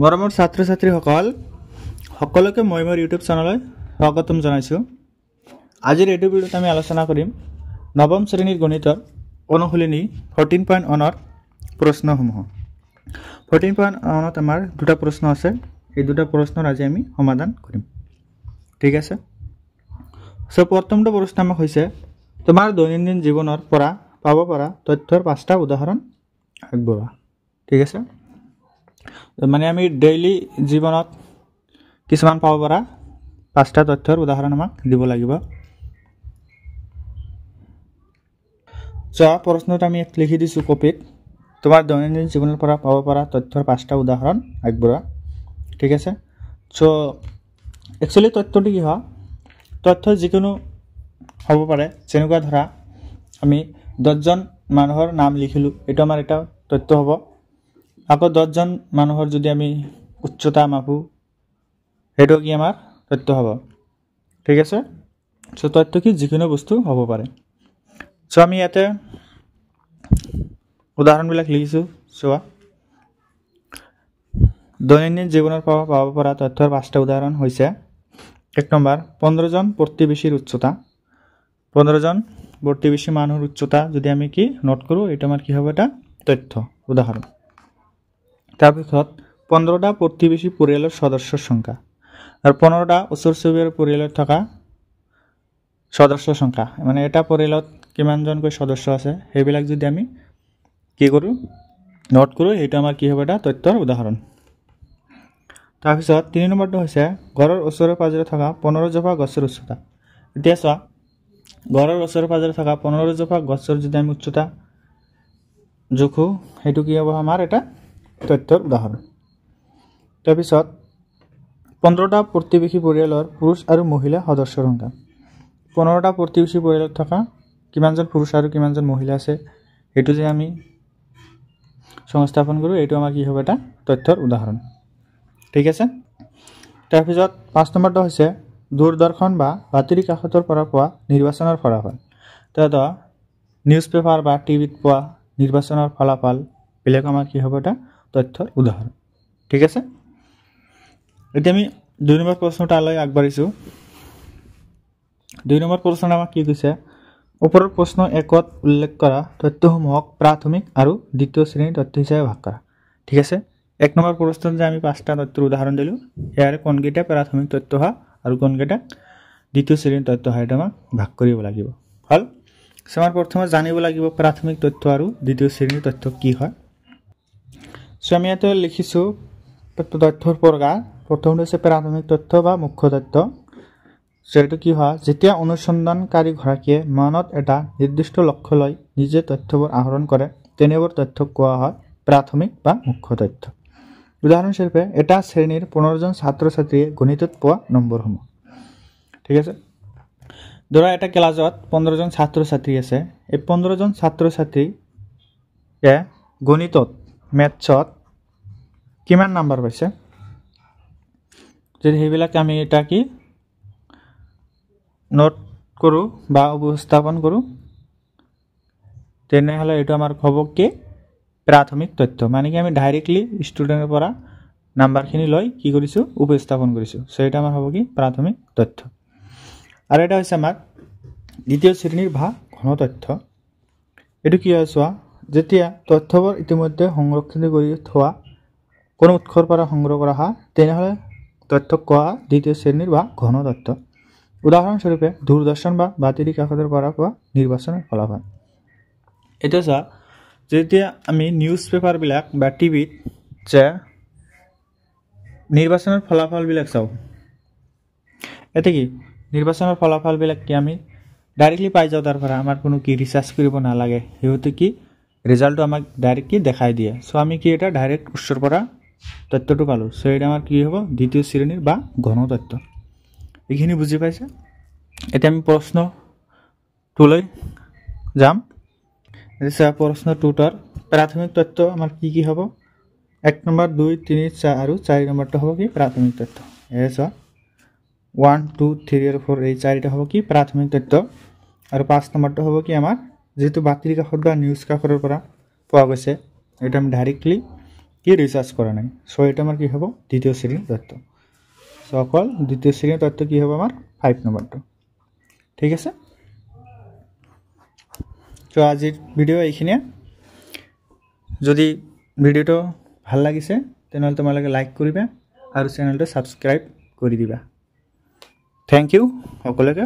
মৰমৰ ছাত্ৰ ছাত্ৰীসকল সকলোকে মই মোৰ ইউটিউব চেনেললৈ স্বাগতম জনাইছোঁ। আজিৰ এই ভিডিঅ'ত আমি আলোচনা কৰিম নৱম শ্ৰেণীৰ গণিতৰ অনুশীলনী 14.1ৰ প্ৰশ্নসমূহ। 14.1ত আমাৰ দুটা প্ৰশ্ন আছে, এই দুটা প্ৰশ্নৰ আজি আমি সমাধান কৰিম। ঠিক আছে, প্ৰথমটো প্ৰশ্ন আমাক হৈছে তোমাৰ দৈনন্দিন জীৱনৰ পৰা পাব পৰা তথ্যৰ 5টা উদাহৰণ আগবঢ়োৱা। ঠিক আছে, মানে আমি ডেইলি জীৱনত কিছুমান পাব পৰা 5টা তথ্যৰ উদাহৰণ আমাক দিব লাগিব। প্ৰশ্নটো আমি লিখি দিছোঁ কপিত, তোমাৰ দৈনন্দিন জীৱনৰ পৰা পাব পৰা তথ্যৰ 5টা উদাহৰণ আগবঢ়োৱা। ঠিক আছে, একচুৱেলি তথ্যটো কি হয়, তথ্য যিকোনো হ'ব পাৰে, যেনেকুৱা ধৰা আমি 10জন মানুহৰ নাম লিখিলোঁ, এইটো আমাৰ এটা তথ্য হ'ব। আকৌ 10জন মানুহৰ যদি আমি উচ্চতা মাপোঁ, সেইটো কি আমাৰ তথ্য হ'ব। ঠিক আছে, তথ্য কি যিকোনো বস্তু হ'ব পাৰে। আমি ইয়াতে উদাহৰণবিলাক লিখিছোঁ। দৈনন্দিন জীৱনৰ পৰা পাব পৰা তথ্যৰ 5টা উদাহৰণ হৈছে, 1 নম্বৰ 15জন প্ৰতিবেশীৰ উচ্চতা। 15জন প্ৰতিবেশী মানুহৰ উচ্চতা যদি আমি কি নোট কৰোঁ, এইটো আমাৰ কি হ'ব, এটা তথ্য উদাহৰণ। তাৰপিছত 15টা প্ৰতিবেশী পৰিয়ালৰ সদস্যৰ সংখ্যা আৰু 15টা ওচৰ চুবুৰীয়াৰ পৰিয়ালত থকা সদস্যৰ সংখ্যা, মানে এটা পৰিয়ালত কিমানজনকৈ সদস্য আছে সেইবিলাক যদি আমি কি কৰোঁ, নোট কৰোঁ, সেইটো আমাৰ কি হ'ব, এটা তথ্যৰ উদাহৰণ। তাৰপিছত 3 নম্বৰটো হৈছে ঘৰৰ ওচৰে পাজৰে থকা 15 জোপা গছৰ উচ্চতা। এতিয়া চোৱা, ঘৰৰ ওচৰে পাজৰে থকা 15 জোপা গছৰ যদি আমি উচ্চতা জোখোঁ, সেইটো কি হ'ব, আমাৰ এটা তথ্যৰ উদাহৰণ। তাৰপিছত 15টা প্ৰতিবেশী পৰিয়ালৰ পুৰুষ আৰু মহিলা সদস্যৰ সংখ্যা। 15টা প্ৰতিবেশী পৰিয়ালত থকা কিমানজন পুৰুষ আৰু কিমানজন মহিলা আছে, সেইটো যে আমি সংস্থাপন কৰোঁ, এইটো আমাৰ কি হ'ব, এটা তথ্যৰ উদাহৰণ। ঠিক আছে, তাৰপিছত 5 নম্বৰটো হৈছে দূৰদৰ্শন বা বাতৰি কাকতৰ পৰা পোৱা নিৰ্বাচনৰ ফলাফল। তেতিয়া নিউজ পেপাৰ বা টিভিত পোৱা নিৰ্বাচনৰ ফলাফল বিলাক আমাৰ কি হ'ব, এটা তথ্যৰ উদাহৰণ। ঠিক আছে, এতিয়া আমি 2 নম্বৰ প্ৰশ্নটালৈ আগবাঢ়িছোঁ। 2 নম্বৰ প্ৰশ্ন আমাক কি কৈছে, ওপৰৰ প্ৰশ্ন 1ত উল্লেখ কৰা তথ্যসমূহক প্ৰাথমিক আৰু দ্বিতীয় শ্ৰেণীৰ তথ্য হিচাপে ভাগ কৰা। ঠিক আছে, 1 নম্বৰ প্ৰশ্নত যে আমি 5টা তথ্যৰ উদাহৰণ দিলোঁ, ইয়াৰে কোনকেইটা প্ৰাথমিক তথ্য হয় আৰু কোনকেইটা দ্বিতীয় শ্ৰেণীৰ তথ্য হয়, এটা আমাক ভাগ কৰিব লাগিব। হ'ল, আমাৰ প্ৰথমে জানিব লাগিব প্ৰাথমিক তথ্য আৰু দ্বিতীয় শ্ৰেণীৰ তথ্য কি হয়। আমি ইয়াতে লিখিছোঁ তথ্যৰ প্ৰকাৰ। প্ৰথমটো হৈছে প্ৰাথমিক তথ্য বা মুখ্য তথ্য। সেইটো কি হয়, যেতিয়া অনুসন্ধানকাৰীগৰাকীয়ে মনত এটা নিৰ্দিষ্ট লক্ষ্য লৈ নিজে তথ্যবোৰ আহৰণ কৰে, তেনেবোৰ তথ্যক কোৱা হয় প্ৰাথমিক বা মুখ্য তথ্য। উদাহৰণস্বৰূপে এটা শ্ৰেণীৰ 15জন ছাত্ৰ ছাত্ৰীয়ে গণিতত পোৱা নম্বৰসমূহ। ঠিক আছে, ধৰা এটা ক্লাছত 15জন ছাত্ৰ ছাত্ৰী আছে, এই 15জন ছাত্ৰ ছাত্ৰীয়ে গণিতত মেথছত কিমান নম্বৰ পাইছে, যদি সেইবিলাক আমি এটা কি নোট কৰোঁ বা উপস্থাপন কৰোঁ, তেনেহ'লে এইটো আমাৰ হ'ব কি প্ৰাথমিক তথ্য। মানে কি আমি ডাইৰেক্টলি ষ্টুডেণ্টৰ পৰা নাম্বাৰখিনি লৈ কি কৰিছোঁ, উপস্থাপন কৰিছোঁ। এইটো আমাৰ হ'ব কি প্ৰাথমিক তথ্য। আৰু এটা হৈছে আমাৰ দ্বিতীয় শ্ৰেণীৰ বা ঘন তথ্য। এইটো কি হয় চোৱা, যেতিয়া তথ্যবোৰ ইতিমধ্যে সংৰক্ষিত কৰি থোৱা কোনো উৎসৰ পৰা সংগ্ৰহ কৰা হয়, তেনেহ'লে তথ্যক কোৱা দ্বিতীয় শ্ৰেণীৰ বা ঘন তথ্য। উদাহৰণস্বৰূপে দূৰদৰ্শন বা বাতৰি কাকতৰ পৰা পোৱা নিৰ্বাচনৰ ফলাফল। এতিয়া চোৱা, যেতিয়া আমি নিউজ পেপাৰবিলাক বা টিভিত যে নিৰ্বাচনৰ ফলাফলবিলাক চাওঁ, এতিয়া কি নিৰ্বাচনৰ ফলাফলবিলাক কি আমি ডাইৰেক্টলি পাই যাওঁ, তাৰ পৰা আমাৰ কোনো কি ৰিচাৰ্চ কৰিব নালাগে, সিহঁতে কি ৰিজাল্টটো আমাক ডাইৰেক্ট কি দেখাই দিয়ে। আমি কি এটা ডাইৰেক্ট উৎসৰ পৰা তথ্যটো পালোঁ। এইটো আমাৰ কি হ'ব, দ্বিতীয় শ্ৰেণীৰ বা ঘন তথ্য। এইখিনি বুজি পাইছে? এতিয়া আমি প্ৰশ্ন 2লৈ যাম। প্ৰশ্ন 2ৰ প্ৰাথমিক তথ্য আমাৰ কি কি হ'ব, 1 নম্বৰ 2, 3, 4 আৰু 4 নম্বৰটো হ'ব কি প্ৰাথমিক তথ্য। চোৱা 1, 2, 3 আৰু 4 এই 4টা হ'ব কি প্ৰাথমিক তথ্য। আৰু 5 নম্বৰটো হ'ব কি আমাৰ যিহেতু বাতৰি কাকত বা নিউজ কাকতৰ পৰা পোৱা গৈছে, এইটো আমি ডাইৰেক্টলি কি ৰিচাৰ্জ কৰা নাই সো এটা আমাৰ কি হ'ব দ্বিতীয় শ্ৰেণীৰ তথ্য সো অকল দ্বিতীয় শ্ৰেণীৰ তথ্য কি হ'ব আমাৰ 5 নম্বৰটো ঠিক আছে সো আজিৰ ভিডিও এইখিনিয়ে যদি ভিডিওটো ভাল লাগিছে তেনেহলে তোমালোকে লাইক কৰিবা আৰু চেনেলটো সাবস্ক্ৰাইব কৰি দিবা থ্যাংক ইউ সকলোকে